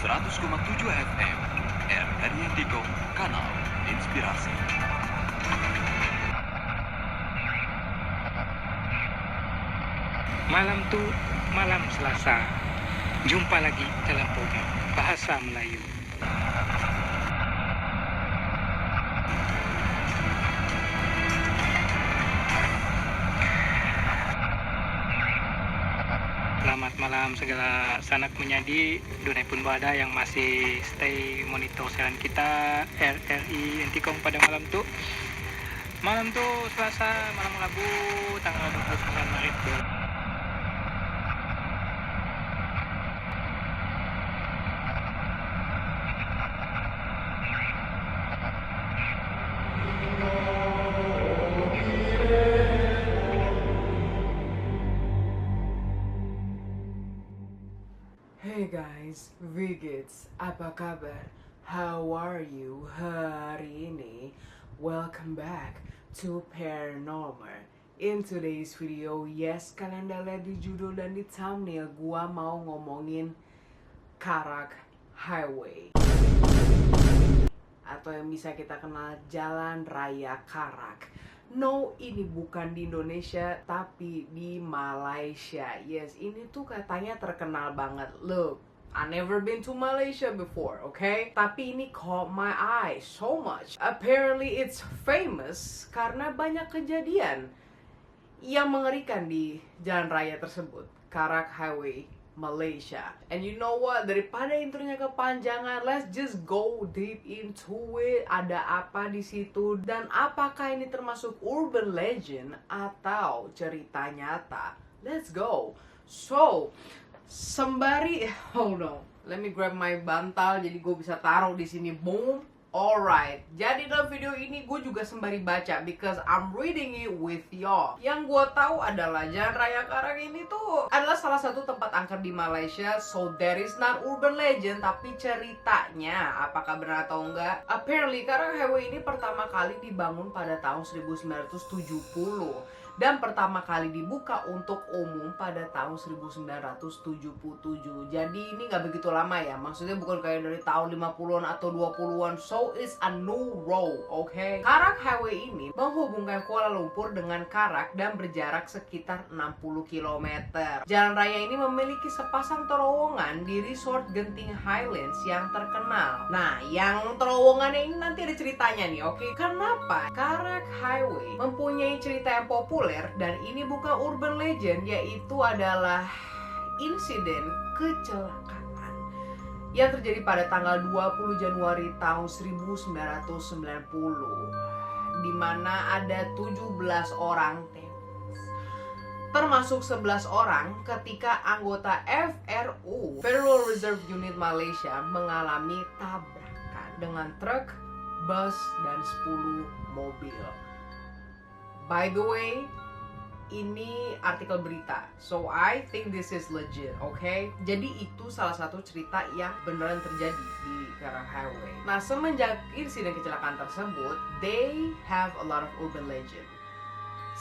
100,7 FM RRI Indiko, Kanal Inspirasi. Malam tuh malam Selasa. Jumpa lagi dalam program Bahasa Melayu. Selamat malam segala sanak menyadi Dunai pun bada yang masih stay monitor siaran kita RRI Intikong pada malam tuh Selasa malam Rabu tanggal 29 Maret. Hey guys, Vigits, apa kabar? How are you hari ini? Welcome back to Paranormal. In today's video, yes, kalian udah lihat di judul dan di thumbnail, gua mau ngomongin Karak Highway, atau yang bisa kita kenal Jalan Raya Karak. No, ini bukan di Indonesia, tapi di Malaysia. Yes, ini tuh katanya terkenal banget. Look, I never been to Malaysia before, okay? Tapi ini caught my eye so much. Apparently it's famous karena banyak kejadian yang mengerikan di jalan raya tersebut, Karak Highway, Malaysia. And you know what? Daripada intronya kepanjangan, let's just go deep into it. Ada apa di situ dan apakah ini termasuk urban legend atau cerita nyata? Let's go. So, sembari hold on, let me grab my bantal jadi gue bisa taruh di sini. Boom. Alright, jadi dalam video ini gue juga sembari baca because I'm reading it with y'all. Yang gue tahu adalah Jalan Raya Karak ini tuh adalah salah satu tempat angker di Malaysia. So there is not urban legend, tapi ceritanya apakah benar atau enggak. Apparently Karak Highway ini pertama kali dibangun pada tahun 1970 dan pertama kali dibuka untuk umum pada tahun 1977. Jadi ini nggak begitu lama ya, maksudnya bukan kayak dari tahun 50-an atau 20-an. So it's a new road, okay? Karak Highway ini menghubungkan Kuala Lumpur dengan Karak dan berjarak sekitar 60 km. Jalan raya ini memiliki sepasang terowongan di Resort Genting Highlands yang terkenal. Nah, yang terowongannya ini nanti ada ceritanya nih, oke? Kenapa Karak Highway mempunyai cerita yang populer dan ini bukan urban legend, yaitu adalah insiden kecelakaan yang terjadi pada tanggal 20 Januari tahun 1990 di mana ada 17 orang tewas, termasuk 11 orang ketika anggota FRU Federal Reserve Unit Malaysia mengalami tabrakan dengan truk, bus, dan 10 mobil. By the way, ini artikel berita, so I think this is legit, okay? Jadi itu salah satu cerita yang beneran terjadi di Karak Highway. Nah, semenjak insiden kecelakaan tersebut, they have a lot of urban legend.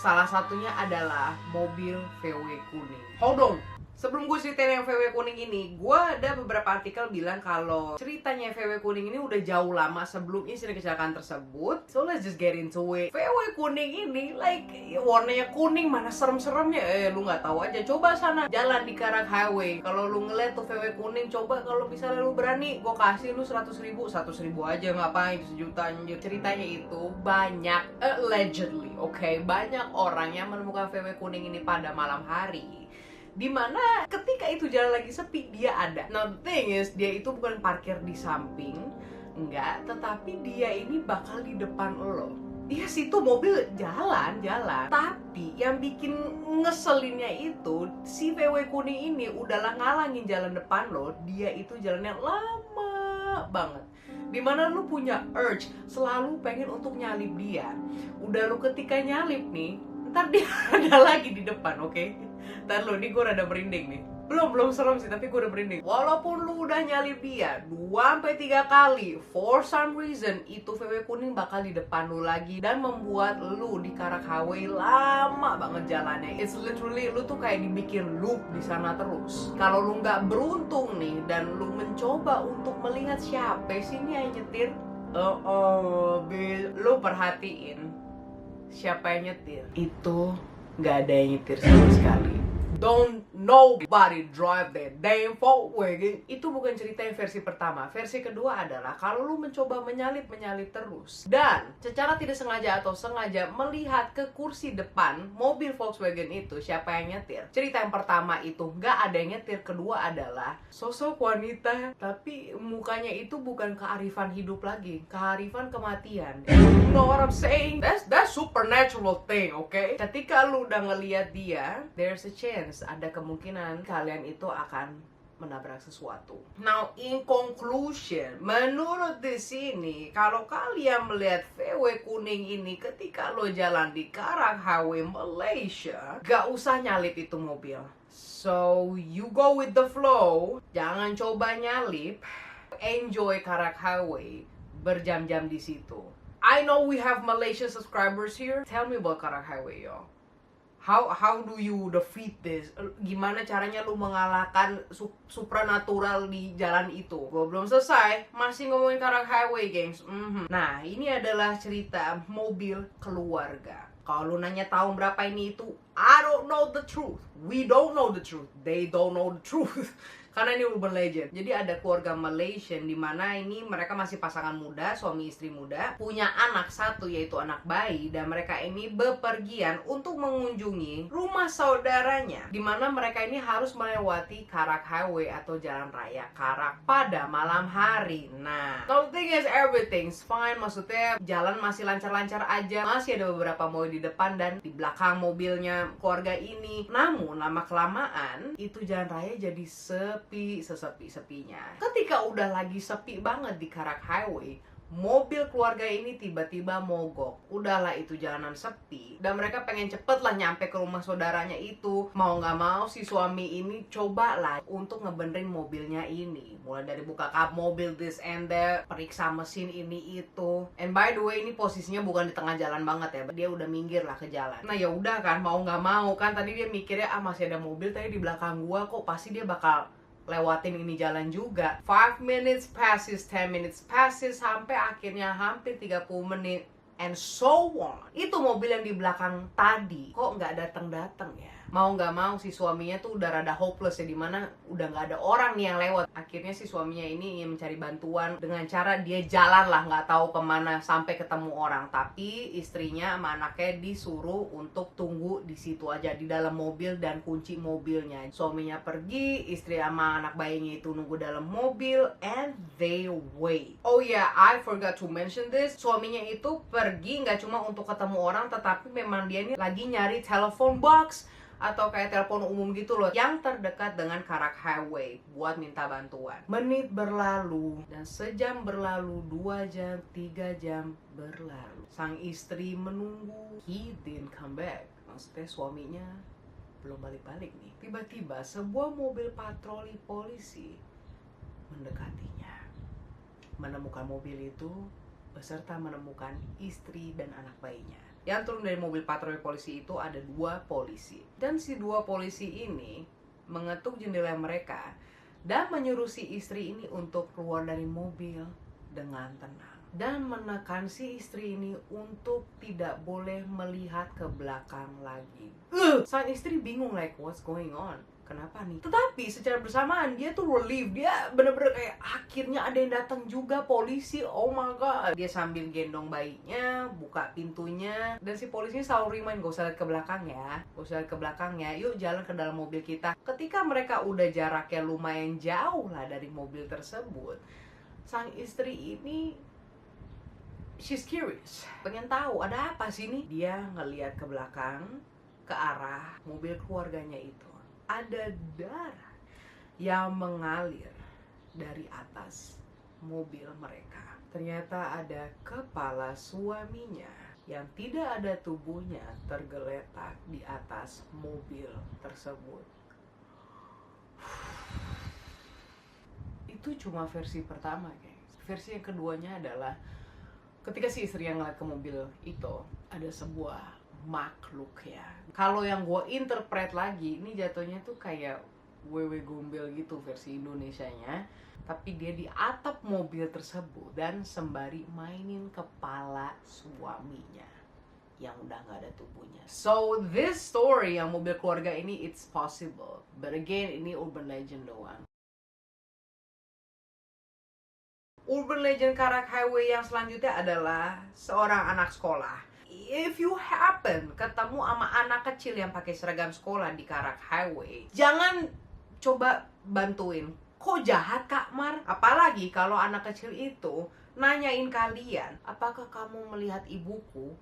Salah satunya adalah mobil VW kuning. Hold on! Sebelum gue ceritain yang VW kuning ini, gue ada beberapa artikel bilang kalau ceritanya VW kuning ini udah jauh lama sebelum insiden kecelakaan tersebut. So let's just get into it. VW kuning ini, like, warnanya kuning, mana serem-seremnya? Lu nggak tahu aja. Coba sana jalan di Karak Highway. Kalau lu ngeliat tuh VW kuning, coba kalau misalnya lu berani, gue kasih lu 100 ribu aja, ngapain, 1 juta anjir. Ceritanya itu banyak, allegedly, okay? Banyak orang yang menemukan VW kuning ini pada malam hari, dimana ketika itu jalan lagi sepi, dia ada. Now the thing is, dia itu bukan parkir di samping, enggak, tetapi dia ini bakal di depan lo. Dia situ mobil jalan, tapi yang bikin ngeselinnya itu si VW kuning ini udahlah ngalangin jalan depan lo. Dia itu jalannya lama banget, dimana lu punya urge selalu pengen untuk nyalip dia. Udah lu ketika nyalip nih, ntar dia ada lagi di depan, oke? Ntar lo, ini gue rada merinding nih. Belum serem sih, tapi gue udah merinding. Walaupun lu udah nyalip dia 2-3 kali, for some reason itu VW kuning bakal di depan lu lagi dan membuat lu di Karak Highway lama banget jalannya. It's literally lu tuh kayak dibikin loop di sana terus. Kalau lu nggak beruntung nih dan lu mencoba untuk melihat siapa sih ini yang nyetir, lu perhatiin siapa yang nyetir. Itu nggak ada yang nyetir sama sekali. Don't nobody drive that damn Volkswagen. Itu bukan cerita yang versi pertama. Versi kedua adalah kalau lu mencoba menyalip terus dan secara tidak sengaja atau sengaja melihat ke kursi depan mobil Volkswagen itu siapa yang nyetir. Cerita yang pertama itu nggak ada yang nyetir. Kedua adalah sosok wanita tapi mukanya itu bukan kearifan hidup lagi, kearifan kematian. You know what I'm saying? That's supernatural thing, okay? Ketika lu udah ngelihat dia, there's a chance, ada kemungkinan kalian itu akan menabrak sesuatu. Now, in conclusion, menurut di sini, kalau kalian melihat VW kuning ini ketika lo jalan di Karak Highway Malaysia, gak usah nyalip itu mobil. So, you go with the flow, jangan coba nyalip, enjoy Karak Highway, berjam-jam di situ. I know we have Malaysian subscribers here. Tell me about Karak Highway, yo. How do you defeat this? Gimana caranya lu mengalahkan supranatural di jalan itu? Gue belum selesai, masih ngomongin Karak Highway, gengs. Nah, ini adalah cerita mobil keluarga. Kalau lu nanya tahun berapa ini itu, I don't know the truth. We don't know the truth. They don't know the truth. Karena ini urban legend. Jadi ada keluarga Malaysian di mana ini mereka masih pasangan muda, suami istri muda, punya anak satu yaitu anak bayi, dan mereka ini bepergian untuk mengunjungi rumah saudaranya di mana mereka ini harus melewati Karak Highway atau jalan raya Karak pada malam hari. Nah, the thing is everything's fine, maksudnya jalan masih lancar-lancar aja, masih ada beberapa mobil di depan dan di belakang mobilnya keluarga ini. Namun lama-kelamaan itu jalan raya jadi sesepi-sepinya. Ketika udah lagi sepi banget di Karak Highway, mobil keluarga ini tiba-tiba mogok. Udahlah itu jalanan sepi dan mereka pengen cepet lah nyampe ke rumah saudaranya itu. Mau nggak mau si suami ini cobalah untuk ngebenerin mobilnya ini. Mulai dari buka kap mobil, this and that, periksa mesin ini itu. And by the way, ini posisinya bukan di tengah jalan banget ya. Dia udah minggir lah ke jalan. Nah ya udah kan, mau nggak mau kan, tadi dia mikirnya masih ada mobil tadi di belakang gua, kok pasti dia bakal lewatin ini jalan juga. 5 minutes passes, 10 minutes passes, sampai akhirnya hampir 30 menit and so on. Itu mobil yang di belakang tadi kok nggak datang ya. Mau nggak mau si suaminya tuh udah rada hopeless ya, dimana udah nggak ada orang nih yang lewat. Akhirnya si suaminya ini ingin mencari bantuan dengan cara dia jalan lah, nggak tahu kemana sampai ketemu orang. Tapi istrinya sama anaknya disuruh untuk tunggu di situ aja di dalam mobil dan kunci mobilnya. Suaminya pergi, istri sama anak bayinya itu nunggu dalam mobil and they wait. Oh yeah, I forgot to mention this. Suaminya itu pergi nggak cuma untuk ketemu orang, tetapi memang dia ini lagi nyari telephone box atau kayak telepon umum gitu loh yang terdekat dengan Karak Highway buat minta bantuan. Menit berlalu dan sejam berlalu, 2 jam, 3 jam berlalu. Sang istri menunggu, he didn't come back. Maksudnya suaminya belum balik-balik nih. Tiba-tiba sebuah mobil patroli polisi mendekatinya. Menemukan mobil itu beserta menemukan istri dan anak bayinya. Yang turun dari mobil patroli polisi itu ada 2 polisi. Dan si 2 polisi ini mengetuk jendela mereka dan menyuruh si istri ini untuk keluar dari mobil dengan tenang. Dan menekan si istri ini untuk tidak boleh melihat ke belakang lagi. Sang istri bingung like, what's going on? Kenapa nih? Tetapi secara bersamaan dia tuh relief. Dia bener-bener kayak akhirnya ada yang datang juga, polisi. Oh my god. Dia sambil gendong bayinya, buka pintunya, dan si polisinya selalu remind, gak usah lihat ke belakang ya, gak usah lihat ke belakang ya, yuk jalan ke dalam mobil kita. Ketika mereka udah jaraknya lumayan jauh lah dari mobil tersebut, sang istri ini she's curious, pengen tahu ada apa sih nih. Dia ngelihat ke belakang, ke arah mobil keluarganya itu. Ada darah yang mengalir dari atas mobil mereka. Ternyata ada kepala suaminya yang tidak ada tubuhnya tergeletak di atas mobil tersebut. Itu cuma versi pertama, guys. Versi yang keduanya adalah ketika si istri yang ngeliat ke mobil itu ada sebuah makhluk ya. Kalau yang gue interpret lagi, ini jatuhnya tuh kayak wewe gombel gitu versi Indonesianya. Tapi dia di atap mobil tersebut dan sembari mainin kepala suaminya yang udah gak ada tubuhnya. So this story yang mobil keluarga ini, it's possible. But again, ini urban legend doang. Urban legend Karak Highway yang selanjutnya adalah seorang anak sekolah. If you happen ketemu sama anak kecil yang pakai seragam sekolah di Karak Highway, jangan coba bantuin. Kok jahat Kak Mar? Apalagi kalau anak kecil itu nanyain kalian, apakah kamu melihat ibuku?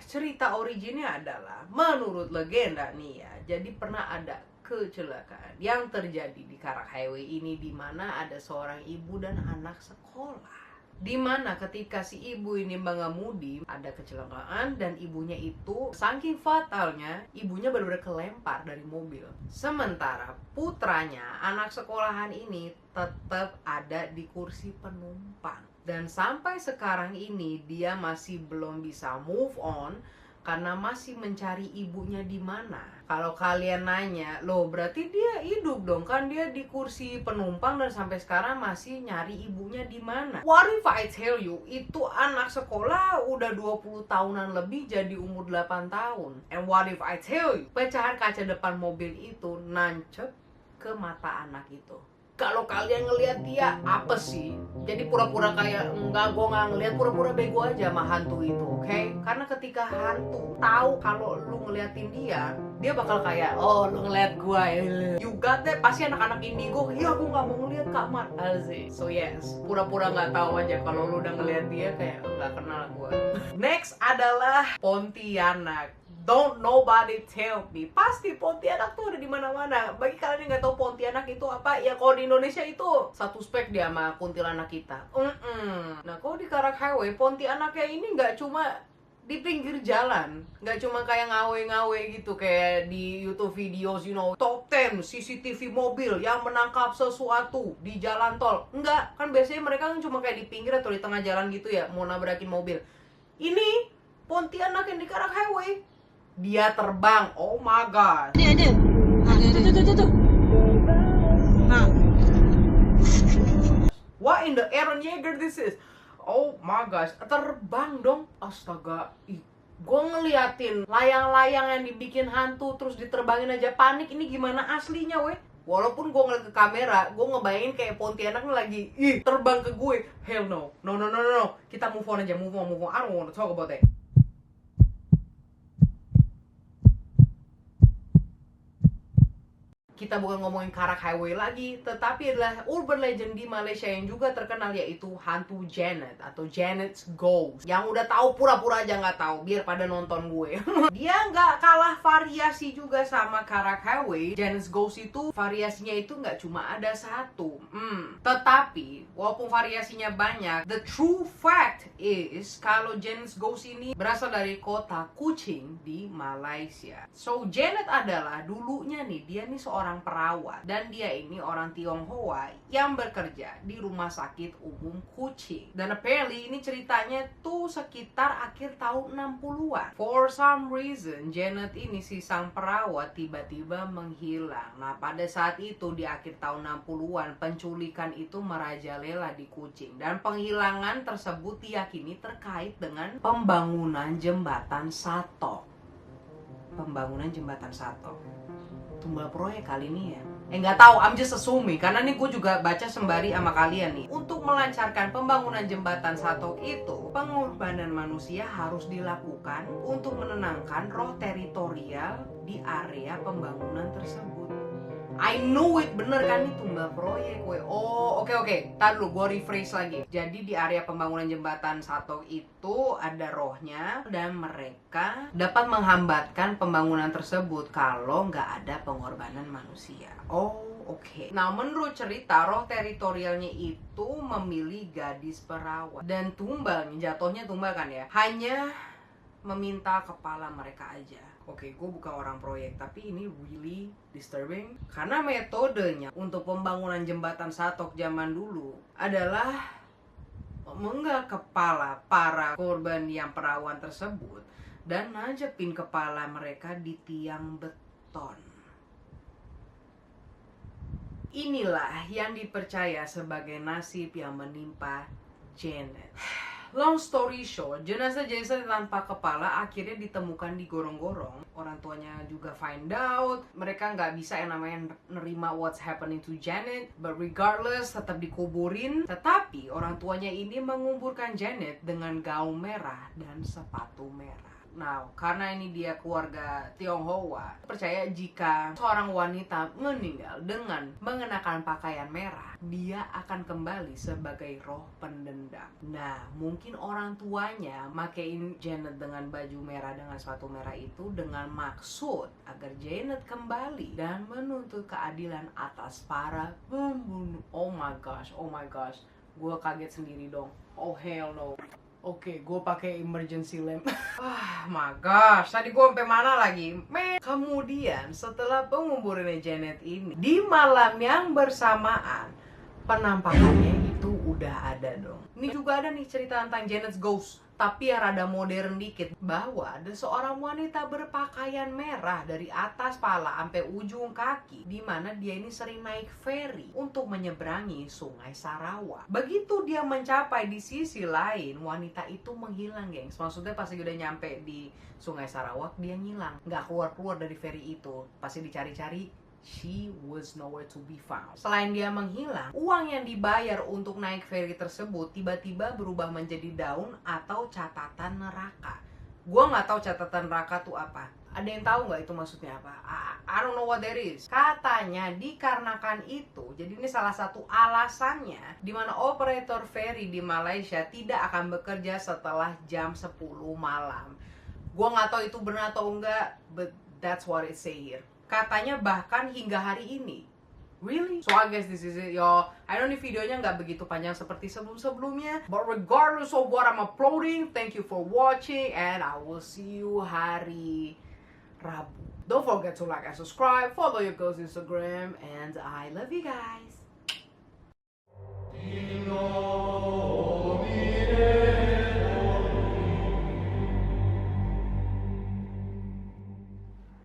Cerita originnya adalah menurut legenda nih ya. Jadi pernah ada kecelakaan yang terjadi di Karak Highway ini, di mana ada seorang ibu dan anak sekolah. Di mana ketika si ibu ini mengemudi, ada kecelakaan dan ibunya itu saking fatalnya, ibunya benar-benar kelempar dari mobil. Sementara putranya, anak sekolahan ini tetap ada di kursi penumpang. Dan sampai sekarang ini dia masih belum bisa move on karena masih mencari ibunya di mana. Kalau kalian nanya, loh berarti dia hidup dong, kan dia di kursi penumpang dan sampai sekarang masih nyari ibunya di mana? What if I tell you, itu anak sekolah udah 20 tahunan lebih jadi umur 8 tahun. And what if I tell you, pecahan kaca depan mobil itu nancep ke mata anak itu. Kalau kalian ngelihat dia, apa sih? Jadi pura-pura kayak, enggak, gue nggak ngelihat, pura-pura bego aja sama hantu itu, oke? Karena ketika hantu tahu kalau lu ngeliatin dia bakal kayak, oh lu ngeliat gue ya. You got that? Pasti anak-anak indigo, ya gue nggak mau ngeliat Kak Mar. Asik. So yes, pura-pura nggak tahu aja kalau lu udah ngeliat dia kayak nggak kenal gue. Next adalah Pontianak. Don't nobody tell me. Pasti Pontianak tuh ada di mana-mana. Bagi kalian yang nggak tahu Pontianak itu apa, ya kalau di Indonesia itu satu spek dia sama kuntilanak kita. Nah kalau di Karak Highway, Pontianaknya ini nggak cuma di pinggir jalan, nggak cuma kayak ngawe-ngawe gitu kayak di YouTube videos, you know, top 10 CCTV mobil yang menangkap sesuatu di jalan tol. Enggak, kan biasanya mereka kan cuma kayak di pinggir atau di tengah jalan gitu ya, mau nabrakin mobil. Ini Pontianak yang di Karak Highway, dia terbang. Oh my god. Ada. Tuh. What in the Aaron Yeager this is? Oh my gosh, terbang dong. Astaga. Gue ngeliatin layang-layang yang dibikin hantu terus diterbangin aja panik. Ini gimana aslinya weh? Walaupun gue ngeliat ke kamera, gue ngebayangin kayak Pontianak lagi terbang ke gue. Hell no. No. Kita move on aja, move on. I don't want to talk about that. Kita bukan ngomongin Karak Highway lagi, tetapi adalah urban legend di Malaysia yang juga terkenal, yaitu hantu Janet atau Janet's Ghost. Yang udah tahu pura-pura aja nggak tahu, biar pada nonton gue. Dia nggak kalah variasi juga sama Karak Highway. Janet's Ghost itu variasinya itu nggak cuma ada satu. Tetapi walaupun variasinya banyak, the true fact is kalau Janet's Ghost ini berasal dari kota Kuching di Malaysia. So Janet adalah dulunya nih, dia nih seorang perawat dan dia ini orang Tionghoa yang bekerja di rumah sakit umum Kuching. Dan apparently ini ceritanya tuh sekitar akhir tahun 60-an. For some reason Janet ini si sang perawat tiba-tiba menghilang. Nah pada saat itu di akhir tahun 60-an penculikan itu merajalela di Kuching dan penghilangan tersebut diyakini terkait dengan pembangunan jembatan Satok. Pembangunan jembatan Satok. Tumbal proyek kali ini ya. Nggak tahu, I'm just assuming. Karena nih gue juga baca sembari sama kalian nih. Untuk melancarkan pembangunan jembatan Satok itu, pengorbanan manusia harus dilakukan untuk menenangkan roh teritorial di area pembangunan tersebut. I know it, bener kan nih tumbal proyek gue. Oh oke. Tar dulu gue rephrase lagi. Jadi di area pembangunan jembatan Satok itu ada rohnya dan mereka dapat menghambatkan pembangunan tersebut kalau nggak ada pengorbanan manusia. Oh oke. Nah menurut cerita roh teritorialnya itu memilih gadis perawat dan tumbalnya, jatuhnya tumbal kan ya, hanya meminta kepala mereka aja. Oke, gue bukan orang proyek, tapi ini really disturbing. Karena metodenya untuk pembangunan jembatan Satok zaman dulu adalah menggal kepala para korban yang perawan tersebut dan najepin kepala mereka di tiang beton. Inilah yang dipercaya sebagai nasib yang menimpa Janet. Long story short, jenazah Janet tanpa kepala akhirnya ditemukan di gorong-gorong. Orang tuanya juga find out. Mereka nggak bisa yang namanya nerima what's happening to Janet. But regardless, tetap dikuburin. Tetapi orang tuanya ini menguburkan Janet dengan gaun merah dan sepatu merah. Nah, karena ini dia keluarga Tionghoa, percaya jika seorang wanita meninggal dengan mengenakan pakaian merah, dia akan kembali sebagai roh pendendam. Nah, mungkin orang tuanya makein Janet dengan baju merah dengan sepatu merah itu dengan maksud agar Janet kembali dan menuntut keadilan atas para pembunuh. Oh my gosh, gue kaget sendiri dong. Oh hell no. Oke, gue pakai emergency lamp. My gosh, tadi gue sampai mana lagi? Kemudian setelah penguburan Janet ini, di malam yang bersamaan, penampakannya itu udah ada dong. Ini juga ada nih cerita tentang Janet's Ghost, tapi yang rada modern dikit, bahwa ada seorang wanita berpakaian merah dari atas pala sampai ujung kaki, di mana dia ini sering naik ferry untuk menyeberangi Sungai Sarawak. Begitu dia mencapai di sisi lain, wanita itu menghilang, gengs. Maksudnya pas udah nyampe di Sungai Sarawak, dia ngilang, nggak keluar dari ferry itu. Pasti dicari-cari, she was nowhere to be found. Selain dia menghilang, uang yang dibayar untuk naik ferry tersebut tiba-tiba berubah menjadi daun atau catatan neraka. Gua nggak tahu catatan neraka tuh apa. Ada yang tahu nggak itu maksudnya apa? I don't know what that is. Katanya dikarenakan itu, jadi ini salah satu alasannya di mana operator ferry di Malaysia tidak akan bekerja setelah jam 10 malam. Gua nggak tahu itu benar atau enggak, but that's what it say here. Katanya bahkan hingga hari ini. Really? So I guess this is it, y'all. I know ini videonya nggak begitu panjang seperti sebelum-sebelumnya, but regardless of what I'm uploading, thank you for watching, and I will see you hari Rabu. Don't forget to like and subscribe, follow your girl's Instagram, and I love you guys.